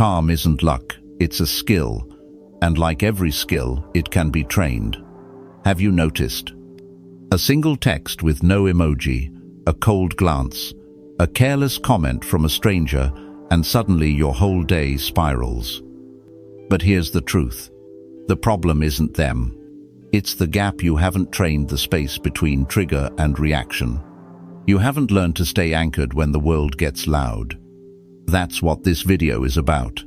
Calm isn't luck, it's a skill, and like every skill, it can be trained. Have you noticed? A single text with no emoji, a cold glance, a careless comment from a stranger, and suddenly your whole day spirals. But here's the truth. The problem isn't them. It's the gap. You haven't trained the space between trigger and reaction. You haven't learned to stay anchored when the world gets loud. That's what this video is about.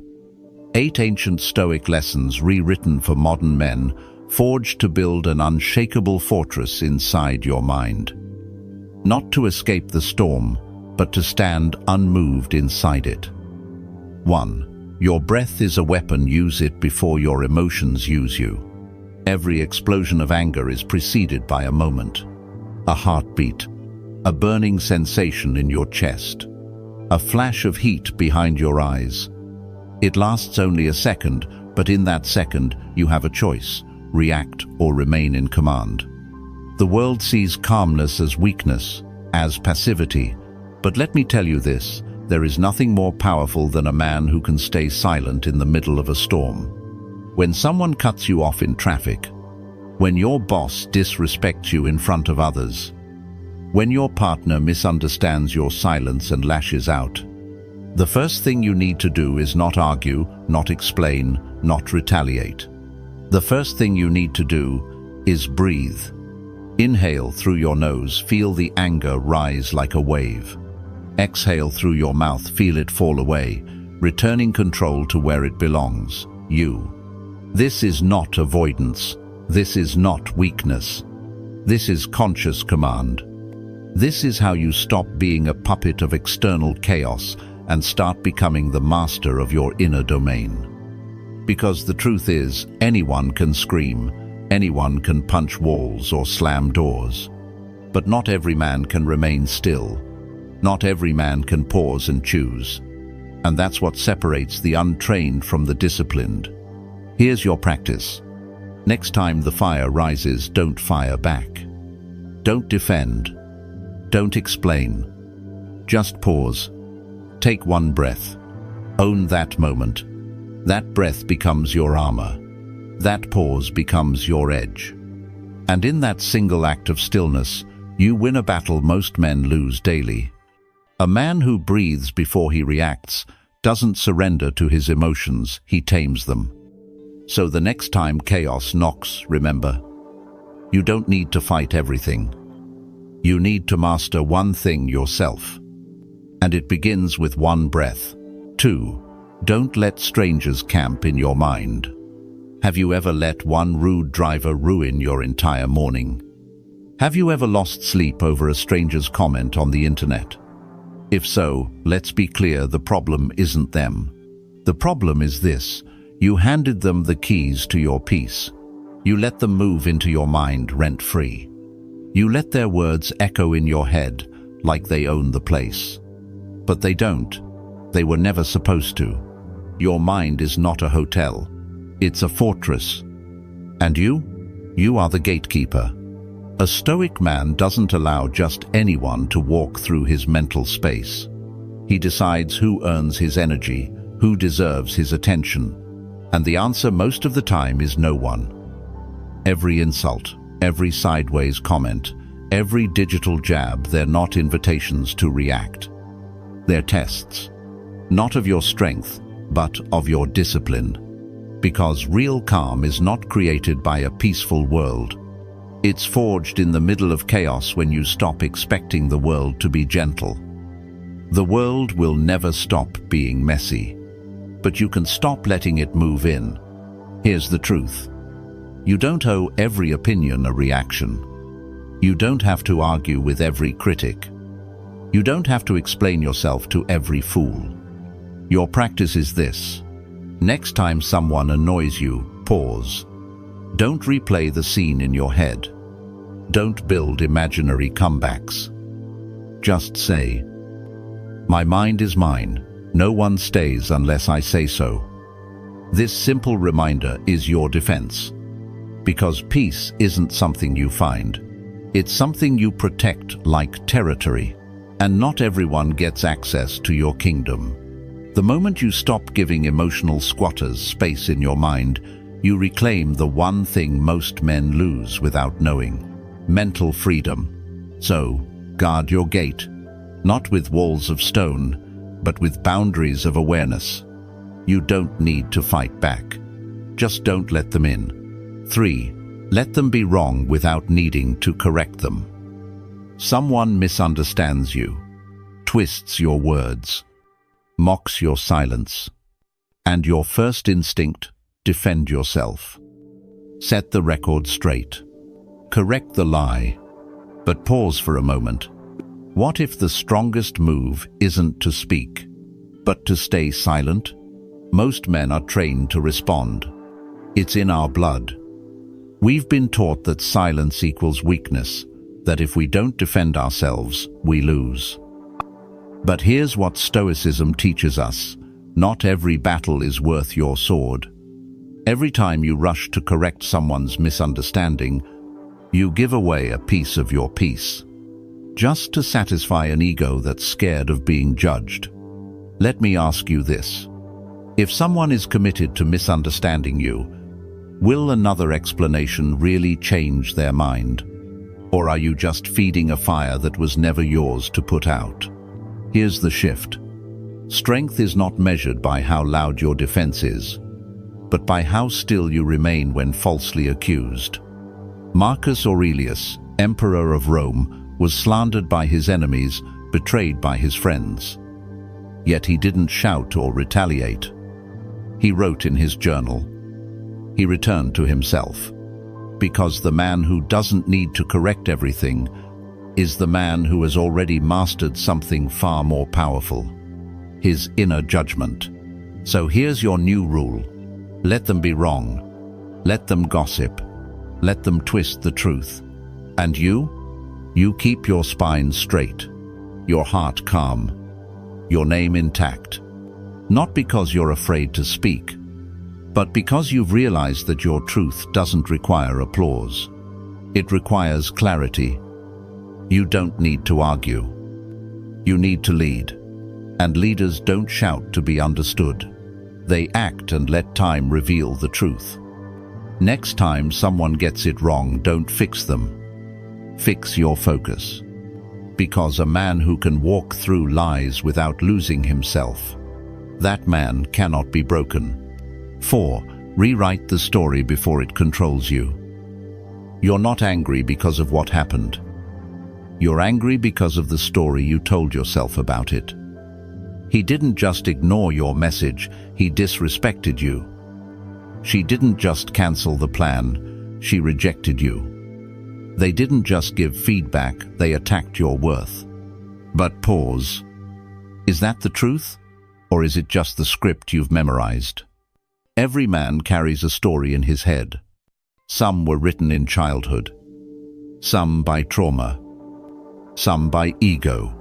8 ancient Stoic lessons rewritten for modern men, forged to build an unshakable fortress inside your mind. Not to escape the storm, but to stand unmoved inside it. 1. Your breath is a weapon. Use it before your emotions use you. Every explosion of anger is preceded by a moment, a heartbeat, a burning sensation in your chest, a flash of heat behind your eyes. It lasts only a second, but in that second you have a choice: react or remain in command. The world sees calmness as weakness, as passivity, but let me tell you this: there is nothing more powerful than a man who can stay silent in the middle of a storm. When someone cuts you off in traffic, when your boss disrespects you in front of others, when your partner misunderstands your silence and lashes out, the first thing you need to do is not argue, not explain, not retaliate. The first thing you need to do is breathe. Inhale through your nose, feel the anger rise like a wave. Exhale through your mouth, feel it fall away, returning control to where it belongs, you. This is not avoidance. This is not weakness. This is conscious command. This is how you stop being a puppet of external chaos and start becoming the master of your inner domain. Because the truth is, anyone can scream, anyone can punch walls or slam doors. But not every man can remain still. Not every man can pause and choose. And that's what separates the untrained from the disciplined. Here's your practice. Next time the fire rises, don't fire back. Don't defend. Don't explain. Just pause. Take one breath. Own that moment. That breath becomes your armor. That pause becomes your edge. And in that single act of stillness, you win a battle most men lose daily. A man who breathes before he reacts doesn't surrender to his emotions, he tames them. So the next time chaos knocks, remember, you don't need to fight everything. You need to master one thing yourself. And it begins with one breath. 2. Don't let strangers camp in your mind. Have you ever let one rude driver ruin your entire morning? Have you ever lost sleep over a stranger's comment on the internet? If so, let's be clear, the problem isn't them. The problem is this: you handed them the keys to your peace. You let them move into your mind rent-free. You let their words echo in your head like they own the place. But they don't. They were never supposed to. Your mind is not a hotel. It's a fortress. And you are the gatekeeper. A Stoic man doesn't allow just anyone to walk through his mental space. He decides who earns his energy, who deserves his attention. And the answer most of the time is no one. Every insult, every sideways comment, every digital jab, they're not invitations to react. They're tests, not of your strength, but of your discipline. Because real calm is not created by a peaceful world. It's forged in the middle of chaos when you stop expecting the world to be gentle. The world will never stop being messy. But you can stop letting it move in. Here's the truth. You don't owe every opinion a reaction. You don't have to argue with every critic. You don't have to explain yourself to every fool. Your practice is this. Next time someone annoys you, pause. Don't replay the scene in your head. Don't build imaginary comebacks. Just say, "My mind is mine. No one stays unless I say so." This simple reminder is your defense. Because peace isn't something you find. It's something you protect like territory. And not everyone gets access to your kingdom. The moment you stop giving emotional squatters space in your mind, you reclaim the one thing most men lose without knowing: mental freedom. So, guard your gate, not with walls of stone, but with boundaries of awareness. You don't need to fight back. Just don't let them in. 3. Let them be wrong without needing to correct them. Someone misunderstands you, twists your words, mocks your silence, and your first instinct: defend yourself. Set the record straight. Correct the lie. But pause for a moment. What if the strongest move isn't to speak, but to stay silent? Most men are trained to respond. It's in our blood. We've been taught that silence equals weakness, that if we don't defend ourselves, we lose. But here's what Stoicism teaches us: not every battle is worth your sword. Every time you rush to correct someone's misunderstanding, you give away a piece of your peace, just to satisfy an ego that's scared of being judged. Let me ask you this. If someone is committed to misunderstanding you, will another explanation really change their mind? Or are you just feeding a fire that was never yours to put out? Here's the shift. Strength is not measured by how loud your defense is, but by how still you remain when falsely accused. Marcus Aurelius, Emperor of Rome, was slandered by his enemies, betrayed by his friends. Yet he didn't shout or retaliate. He wrote in his journal. He returned to himself. Because the man who doesn't need to correct everything is the man who has already mastered something far more powerful: his inner judgment. So here's your new rule. Let them be wrong. Let them gossip. Let them twist the truth. And you keep your spine straight, your heart calm, your name intact. Not because you're afraid to speak, but because you've realized that your truth doesn't require applause. It requires clarity. You don't need to argue. You need to lead. And leaders don't shout to be understood. They act and let time reveal the truth. Next time someone gets it wrong, don't fix them. Fix your focus. Because a man who can walk through lies without losing himself, that man cannot be broken. 4. Rewrite the story before it controls you. You're not angry because of what happened. You're angry because of the story you told yourself about it. He didn't just ignore your message, he disrespected you. She didn't just cancel the plan, she rejected you. They didn't just give feedback, they attacked your worth. But pause. Is that the truth? Or is it just the script you've memorized? Every man carries a story in his head. Some were written in childhood, some by trauma, some by ego.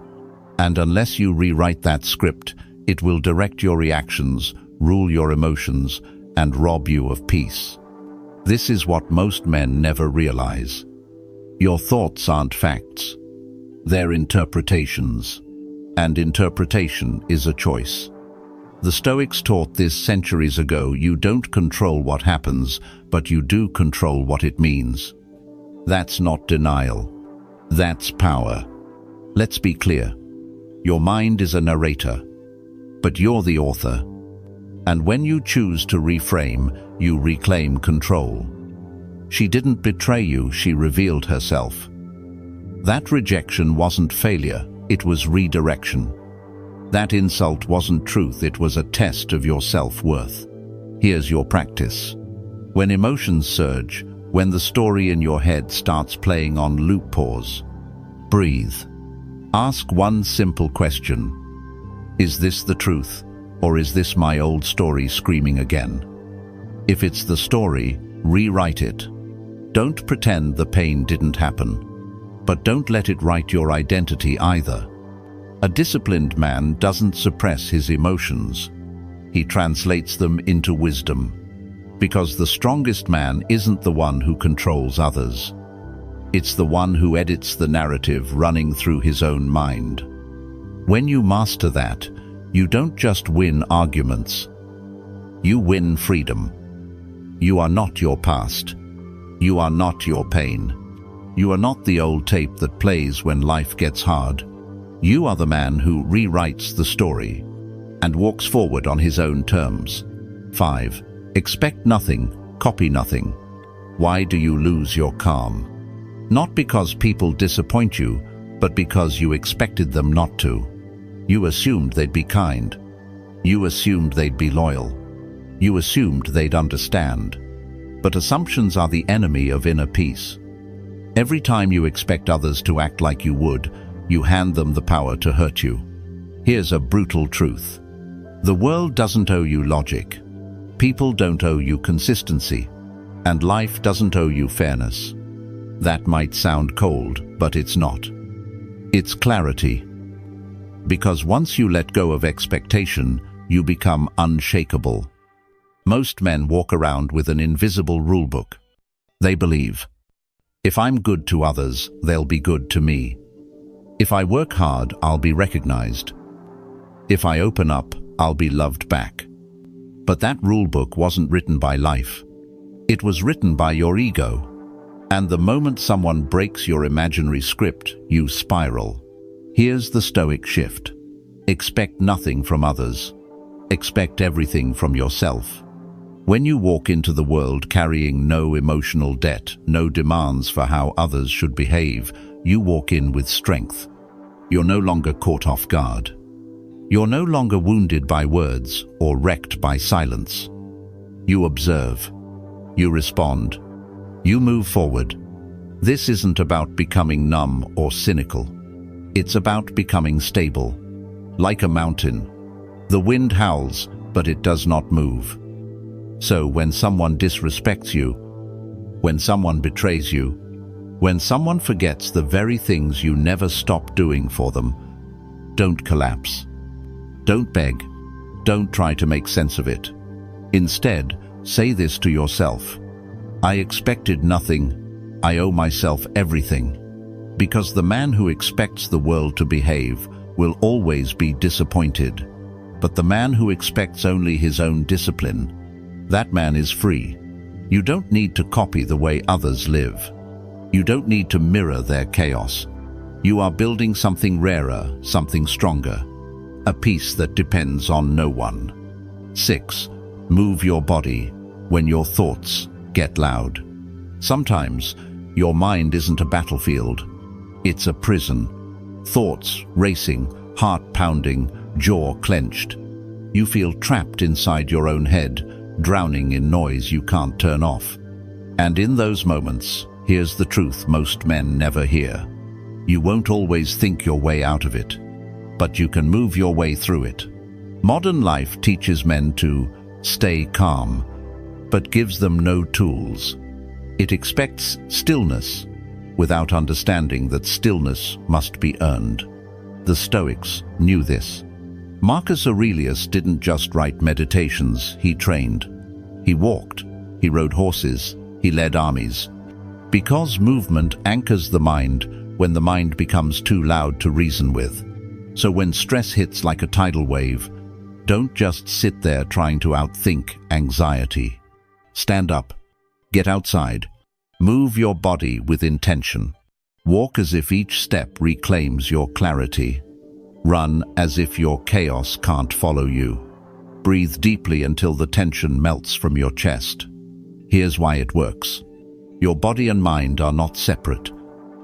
And unless you rewrite that script, it will direct your reactions, rule your emotions, and rob you of peace. This is what most men never realize. Your thoughts aren't facts. They're interpretations. And interpretation is a choice. The Stoics taught this centuries ago. You don't control what happens, but you do control what it means. That's not denial. That's power. Let's be clear. Your mind is a narrator, but you're the author. And when you choose to reframe, you reclaim control. She didn't betray you, she revealed herself. That rejection wasn't failure, it was redirection. That insult wasn't truth, it was a test of your self-worth. Here's your practice. When emotions surge, when the story in your head starts playing on loop, pause. Breathe. Ask one simple question. Is this the truth, or is this my old story screaming again? If it's the story, rewrite it. Don't pretend the pain didn't happen, but don't let it write your identity either. A disciplined man doesn't suppress his emotions. He translates them into wisdom. Because the strongest man isn't the one who controls others. It's the one who edits the narrative running through his own mind. When you master that, You don't just win arguments. You win freedom. You are not your past. You are not your pain. You are not the old tape that plays when life gets hard. You are the man who rewrites the story and walks forward on his own terms. 5. Expect nothing, copy nothing. Why do you lose your calm? Not because people disappoint you, but because you expected them not to. You assumed they'd be kind. You assumed they'd be loyal. You assumed they'd understand. But assumptions are the enemy of inner peace. Every time you expect others to act like you would, you hand them the power to hurt you. Here's a brutal truth. The world doesn't owe you logic. People don't owe you consistency. And life doesn't owe you fairness. That might sound cold, but it's not. It's clarity. Because once you let go of expectation, you become unshakable. Most men walk around with an invisible rulebook. They believe, if I'm good to others, they'll be good to me. If I work hard, I'll be recognized. If I open up, I'll be loved back. But that rulebook wasn't written by life. It was written by your ego. And the moment someone breaks your imaginary script, you spiral. Here's the Stoic shift. Expect nothing from others. Expect everything from yourself. When you walk into the world carrying no emotional debt, no demands for how others should behave, you walk in with strength. You're no longer caught off guard. You're no longer wounded by words or wrecked by silence. You observe. You respond. You move forward. This isn't about becoming numb or cynical. It's about becoming stable. Like a mountain. The wind howls, but it does not move. So when someone disrespects you, when someone betrays you, when someone forgets the very things you never stop doing for them, don't collapse. Don't beg. Don't try to make sense of it. Instead, say this to yourself. I expected nothing. I owe myself everything. Because the man who expects the world to behave will always be disappointed. But the man who expects only his own discipline, that man is free. You don't need to copy the way others live. You don't need to mirror their chaos. You are building something rarer, something stronger. A peace that depends on no one. 6. Move your body when your thoughts get loud. Sometimes, your mind isn't a battlefield. It's a prison. Thoughts racing, heart pounding, jaw clenched. You feel trapped inside your own head, drowning in noise you can't turn off. And in those moments, here's the truth most men never hear. You won't always think your way out of it, but you can move your way through it. Modern life teaches men to stay calm, but gives them no tools. It expects stillness, without understanding that stillness must be earned. The Stoics knew this. Marcus Aurelius didn't just write meditations, he trained. He walked, he rode horses, he led armies. Because movement anchors the mind when the mind becomes too loud to reason with. So when stress hits like a tidal wave, don't just sit there trying to outthink anxiety. Stand up, get outside, move your body with intention. Walk as if each step reclaims your clarity. Run as if your chaos can't follow you. Breathe deeply until the tension melts from your chest. Here's why it works. Your body and mind are not separate.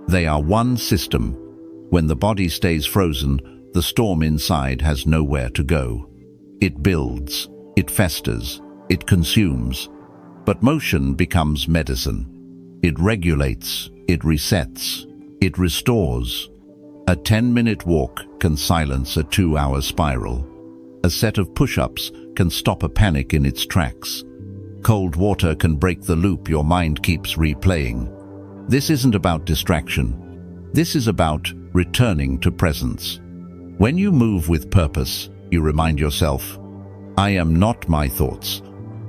They are one system. When the body stays frozen, the storm inside has nowhere to go. It builds, it festers, it consumes. But motion becomes medicine. It regulates, it resets, it restores. A 10-minute walk can silence a 2-hour spiral. A set of push-ups can stop a panic in its tracks. Cold water can break the loop your mind keeps replaying. This isn't about distraction. This is about returning to presence. When you move with purpose, you remind yourself, I am not my thoughts.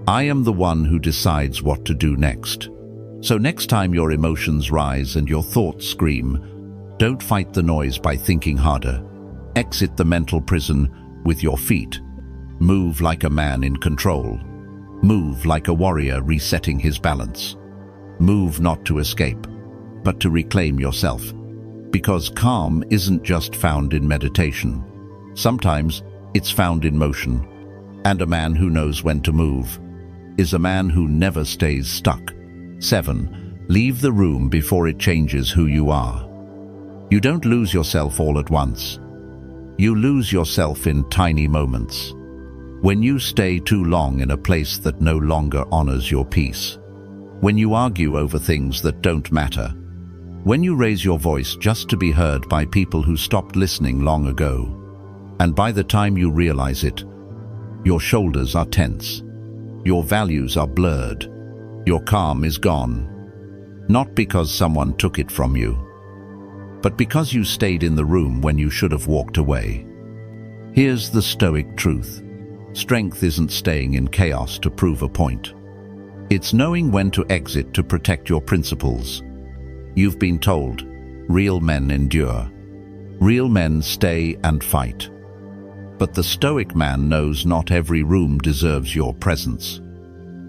I am the one who decides what to do next. So next time your emotions rise and your thoughts scream, don't fight the noise by thinking harder. Exit the mental prison, with your feet. Move like a man in control. Move like a warrior resetting his balance. Move not to escape, but to reclaim yourself. Because calm isn't just found in meditation. Sometimes it's found in motion. And a man who knows when to move is a man who never stays stuck. 7. Leave the room before it changes who you are. You don't lose yourself all at once. You lose yourself in tiny moments. When you stay too long in a place that no longer honors your peace. When you argue over things that don't matter. When you raise your voice just to be heard by people who stopped listening long ago. And by the time you realize it, your shoulders are tense. Your values are blurred. Your calm is gone. Not because someone took it from you, but because you stayed in the room when you should have walked away. Here's the Stoic truth. Strength isn't staying in chaos to prove a point. It's knowing when to exit to protect your principles. You've been told, real men endure. Real men stay and fight. But the Stoic man knows not every room deserves your presence.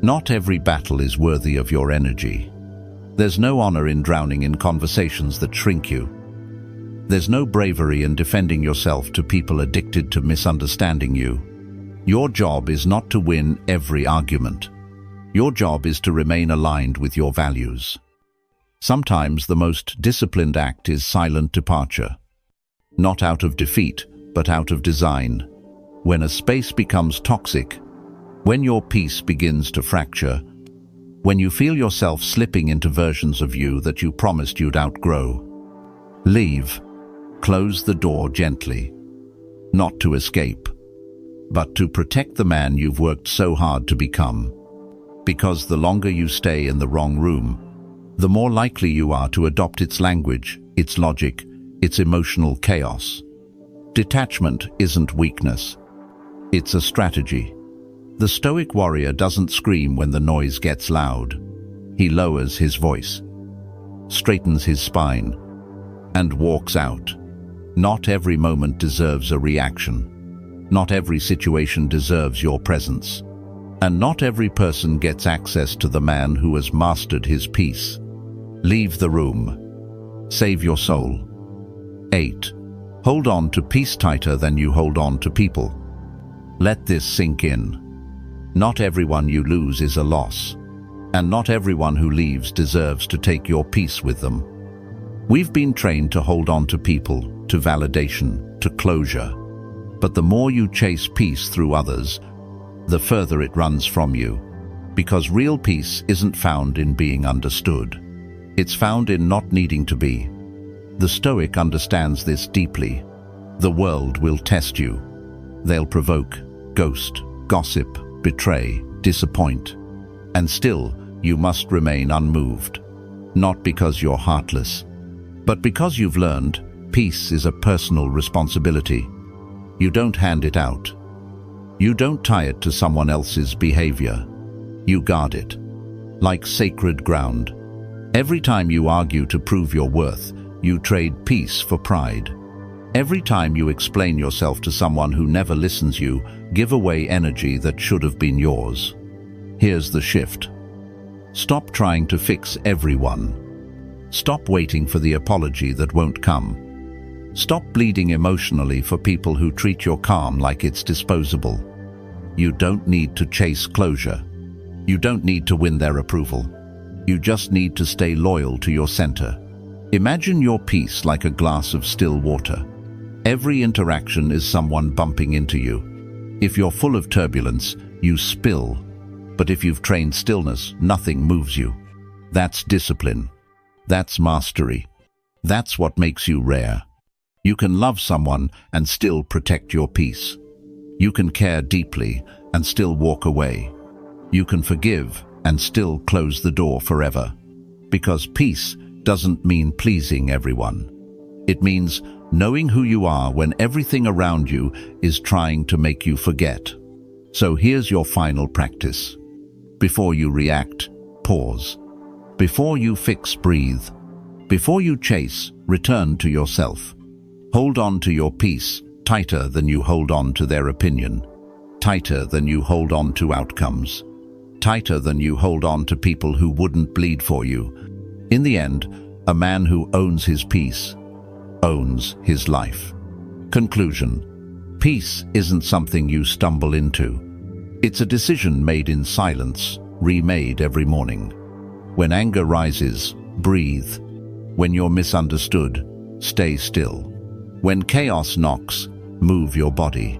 Not every battle is worthy of your energy. There's no honor in drowning in conversations that shrink you. There's no bravery in defending yourself to people addicted to misunderstanding you. Your job is not to win every argument. Your job is to remain aligned with your values. Sometimes the most disciplined act is silent departure. Not out of defeat, but out of design. When a space becomes toxic, when your peace begins to fracture, when you feel yourself slipping into versions of you that you promised you'd outgrow, leave. Close the door gently. Not to escape, but to protect the man you've worked so hard to become. Because the longer you stay in the wrong room, the more likely you are to adopt its language, its logic, its emotional chaos. Detachment isn't weakness. It's a strategy. The Stoic warrior doesn't scream when the noise gets loud. He lowers his voice, straightens his spine, and walks out. Not every moment deserves a reaction. Not every situation deserves your presence. And not every person gets access to the man who has mastered his peace. Leave the room. Save your soul. 8. Hold on to peace tighter than you hold on to people. Let this sink in. Not everyone you lose is a loss. And not everyone who leaves deserves to take your peace with them. We've been trained to hold on to people, to validation, to closure. But the more you chase peace through others, the further it runs from you. Because real peace isn't found in being understood. It's found in not needing to be. The Stoic understands this deeply. The world will test you. They'll provoke, ghost, gossip, betray, disappoint. And still, you must remain unmoved. Not because you're heartless, but because you've learned peace is a personal responsibility. You don't hand it out. You don't tie it to someone else's behavior. You guard it. Like sacred ground. Every time you argue to prove your worth, you trade peace for pride. Every time you explain yourself to someone who never listens, you give away energy that should have been yours. Here's the shift. Stop trying to fix everyone. Stop waiting for the apology that won't come. Stop bleeding emotionally for people who treat your calm like it's disposable. You don't need to chase closure. You don't need to win their approval. You just need to stay loyal to your center. Imagine your peace like a glass of still water. Every interaction is someone bumping into you. If you're full of turbulence, you spill. But if you've trained stillness, nothing moves you. That's discipline. That's mastery. That's what makes you rare. You can love someone and still protect your peace. You can care deeply and still walk away. You can forgive and still close the door forever. Because peace doesn't mean pleasing everyone. It means knowing who you are when everything around you is trying to make you forget. So here's your final practice. Before you react, pause. Before you fix, breathe. Before you chase, return to yourself. Hold on to your peace, Tighter than you hold on to their opinion. Tighter than you hold on to outcomes. Tighter than you hold on to people who wouldn't bleed for you. In the end, a man who owns his peace owns his life. Conclusion. Peace isn't something you stumble into. It's a decision made in silence, remade every morning. When anger rises, breathe. When you're misunderstood, stay still. When chaos knocks, move your body.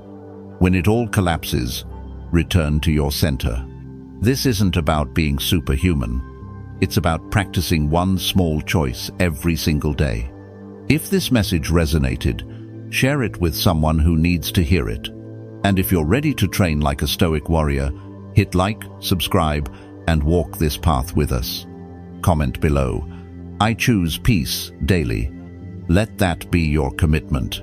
When it all collapses, return to your center. This isn't about being superhuman. It's about practicing one small choice every single day. If this message resonated, share it with someone who needs to hear it. And if you're ready to train like a Stoic warrior, hit like, subscribe, and walk this path with us. Comment below, "I choose peace daily." Let that be your commitment.